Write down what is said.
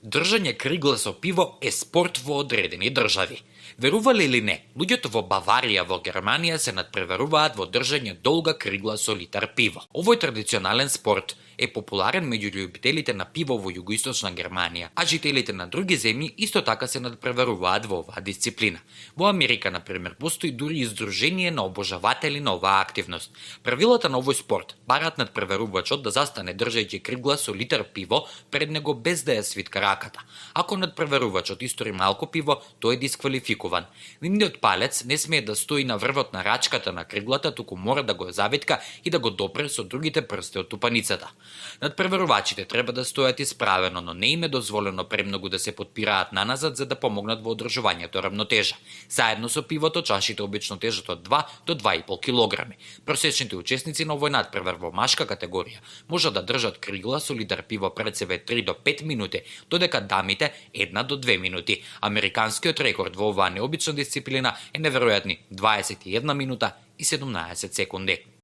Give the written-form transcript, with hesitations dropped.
Држање кригла со пиво е спорт во одредени држави. Верувале или не, луѓето во Баварија во Германија се надпреваруваат во држање долга кригла со литар пиво. Овој традиционален спорт е популарен меѓу љубителите на пиво во југоисточна Германија, а жителите на други земји исто така се надпреваруваат во оваа дисциплина. Во Америка, на пример, постои дури издружение на обожаватели на оваа активност. Правилата на овој спорт бараат надпреварувачот да застане држајќи кригла со литар пиво пред него без да ја свитка раката. Ако надпреварувачот истори малку пиво, тој е дисквалификуван. Нивниот палец не смее да стои на врвот на рачката на криглата, туку мора да го завитка и да го допре со другите прсти од тупаницата. Надпреварувачите треба да стојат исправено, но не им е дозволено премногу да се потпираат наназад за да помогнат во одржувањето равнотежа. Заедно со пивото, чашите обично тежат од 2 до 2,5 килограми. Просечните учесници на овој надпревар во машка категорија можат да држат кригла со литар пиво пред себе 3 до 5 минути, додека дамите 1 до 2 минути. Американскиот рекорд во оваа необична дисциплина е неверојатни 21 минута и 17 секунди.